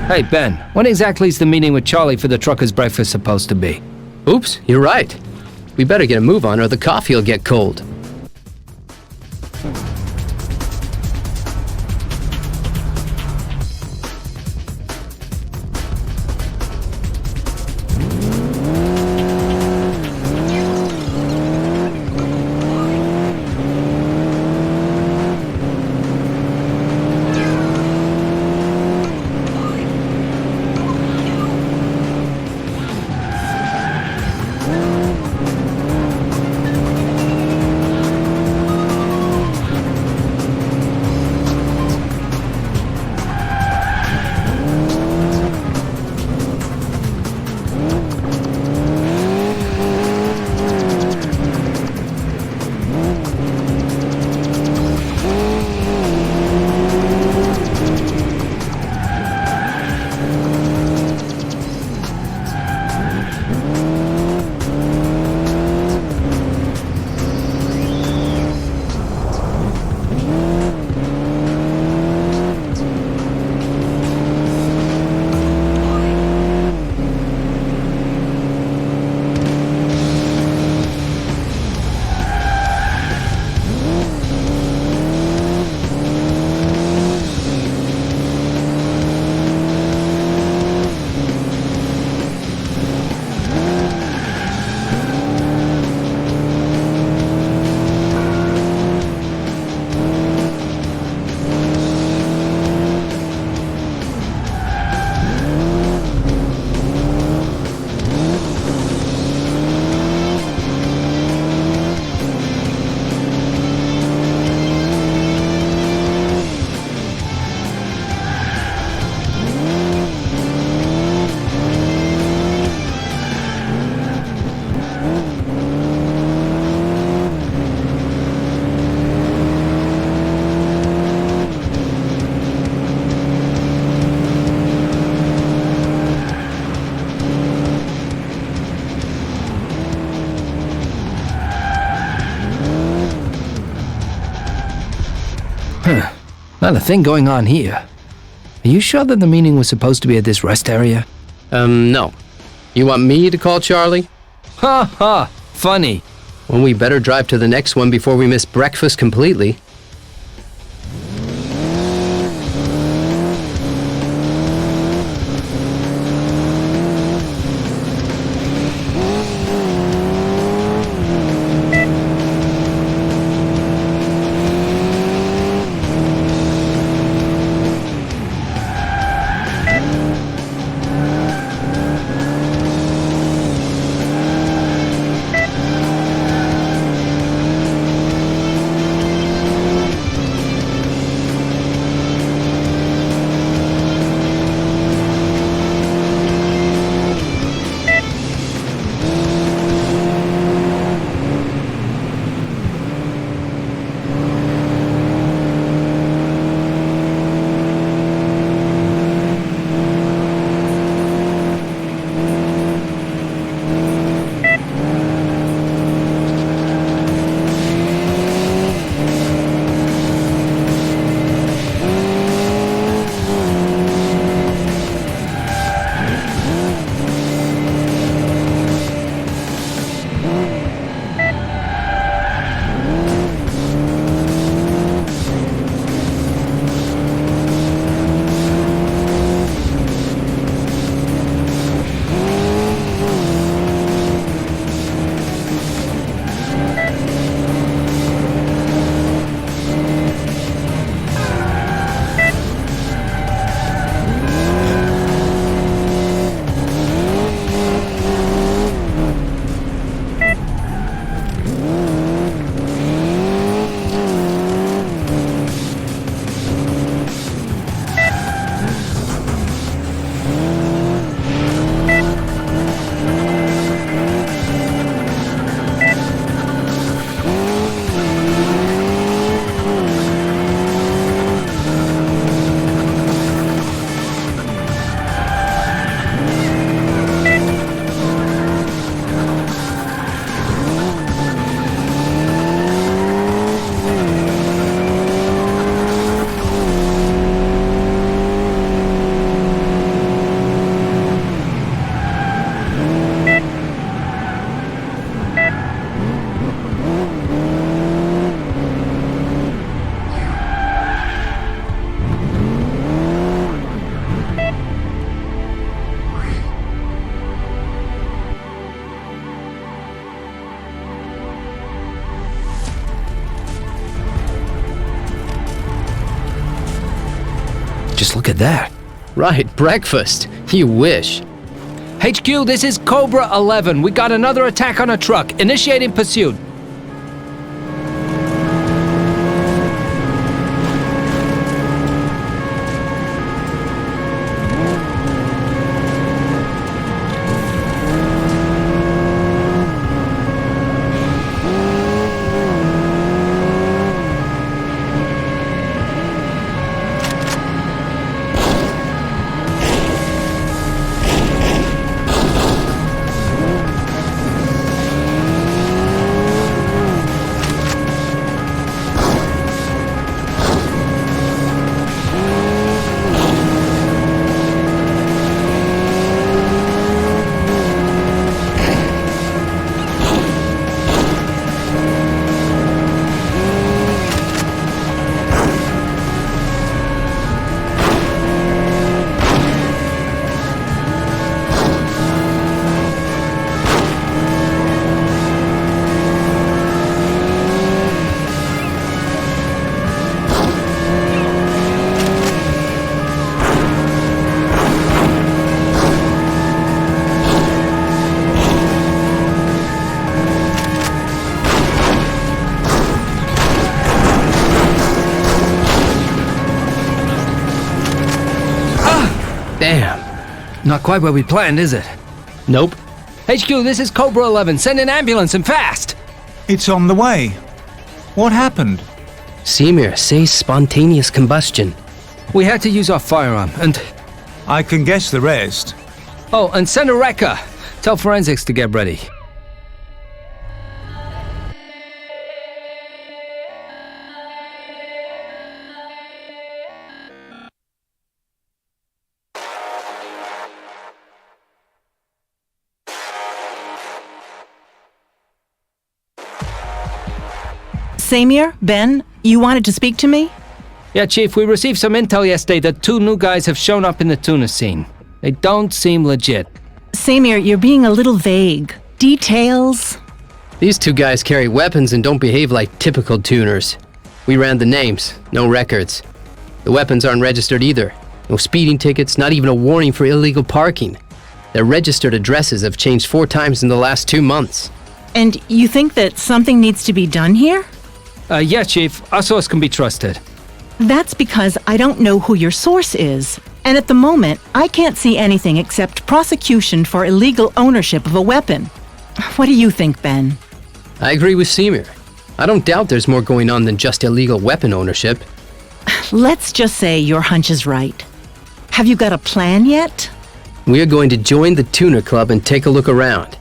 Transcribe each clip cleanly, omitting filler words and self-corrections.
Hey, Ben, when exactly is the meeting with Charlie for the truckers' breakfast supposed to be? Oops, you're right. We better get a move on or the coffee will get cold. Not a thing going on here. Are you sure that the meeting was supposed to be at this rest area? No. You want me to call Charlie? Ha ha! Funny. Well, we better drive to the next one before we miss breakfast completely. Just look at that. Right, breakfast. You wish. HQ, this is Cobra 11. We got another attack on a truck. Initiating pursuit. Damn. Not quite what we planned, is it? Nope. HQ, this is Cobra 11. Send an ambulance and fast! It's on the way. What happened? Semir says spontaneous combustion. We had to use our firearm, and... I can guess the rest. Oh, and send a wrecker. Tell forensics to get ready. Samir, Ben, you wanted to speak to me? Yeah, Chief, we received some intel yesterday that 2 new guys have shown up in the tuna scene. They don't seem legit. Samir, you're being a little vague. Details? These 2 guys carry weapons and don't behave like typical tuners. We ran the names, no records. The weapons aren't registered either. No speeding tickets, not even a warning for illegal parking. Their registered addresses have changed 4 times in the last 2 months. And you think that something needs to be done here? Yeah, Chief. Our source can be trusted. That's because I don't know who your source is. And at the moment, I can't see anything except prosecution for illegal ownership of a weapon. What do you think, Ben? I agree with Semir. I don't doubt there's more going on than just illegal weapon ownership. Let's just say your hunch is right. Have you got a plan yet? We are going to join the tuner club and take a look around.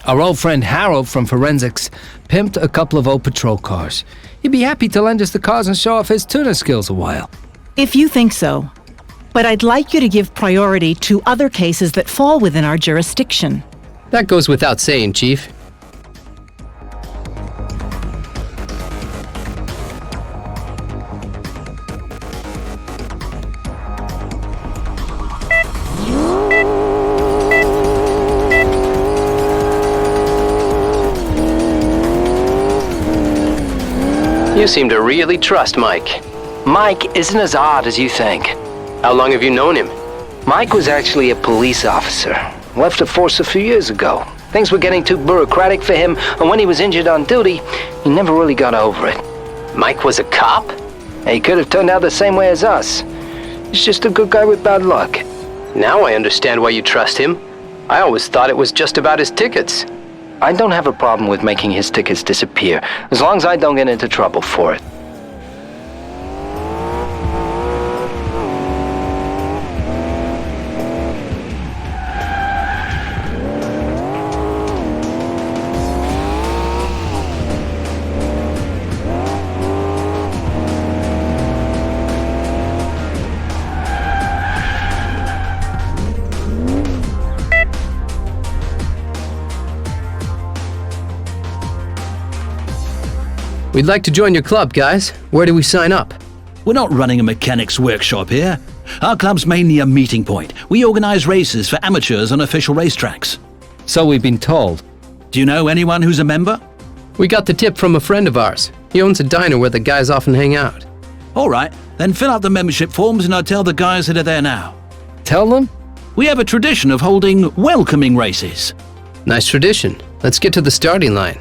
Our old friend Harold from Forensics pimped a couple of old patrol cars. He'd be happy to lend us the cars and show off his tuner skills a while. If you think so. But I'd like you to give priority to other cases that fall within our jurisdiction. That goes without saying, Chief. You seem to really trust Mike. Mike isn't as odd as you think. How long have you known him? Mike was actually a police officer. Left the force a few years ago. Things were getting too bureaucratic for him, and when he was injured on duty, he never really got over it. Mike was a cop? He could have turned out the same way as us. He's just a good guy with bad luck. Now I understand why you trust him. I always thought it was just about his tickets. I don't have a problem with making his tickets disappear, as long as I don't get into trouble for it. We'd like to join your club, guys. Where do we sign up? We're not running a mechanics workshop here. Our club's mainly a meeting point. We organise races for amateurs on official racetracks. So we've been told. Do you know anyone who's a member? We got the tip from a friend of ours. He owns a diner where the guys often hang out. All right, then fill out the membership forms and I'll tell the guys that are there now. Tell them? We have a tradition of holding welcoming races. Nice tradition. Let's get to the starting line.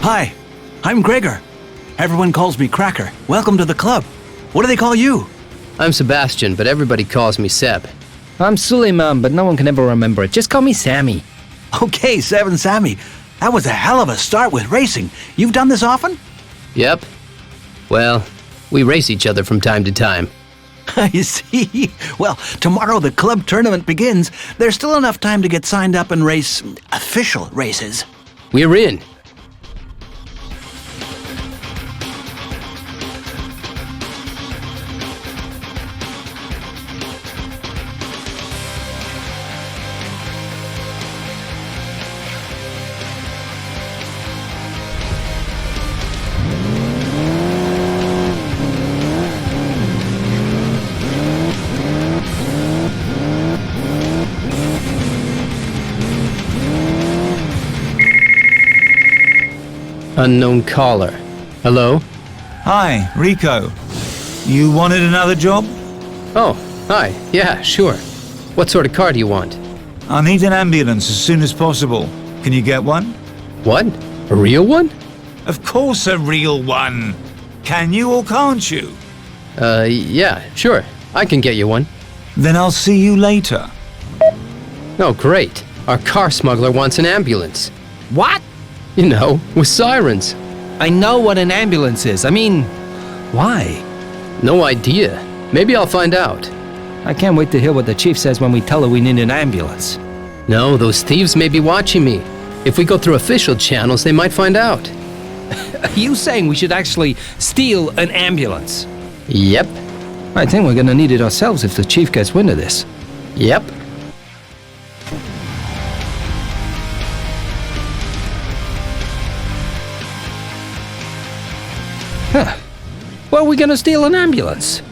Hi, I'm Gregor. Everyone calls me Cracker. Welcome to the club. What do they call you? I'm Sebastian, but everybody calls me Seb. I'm Suleiman, but no one can ever remember it. Just call me Sammy. Okay, Seb and Sammy. That was a hell of a start with racing. You've done this often? Yep. Well, we race each other from time to time. I see. Well, tomorrow the club tournament begins. There's still enough time to get signed up and race official races. We're in. Unknown caller. Hello? Hi, Rico. You wanted another job? Oh, hi. Yeah, sure. What sort of car do you want? I need an ambulance as soon as possible. Can you get one? What? A real one? Of course a real one. Can you or can't you? Yeah, sure. I can get you one. Then I'll see you later. Oh, great. Our car smuggler wants an ambulance. What? You know, with sirens. I know what an ambulance is. I mean, why? No idea. Maybe I'll find out. I can't wait to hear what the chief says when we tell her we need an ambulance. No, those thieves may be watching me. If we go through official channels, they might find out. Are you saying we should actually steal an ambulance? Yep. I think we're gonna need it ourselves if the chief gets wind of this. Yep. Huh. Where are we gonna steal an ambulance?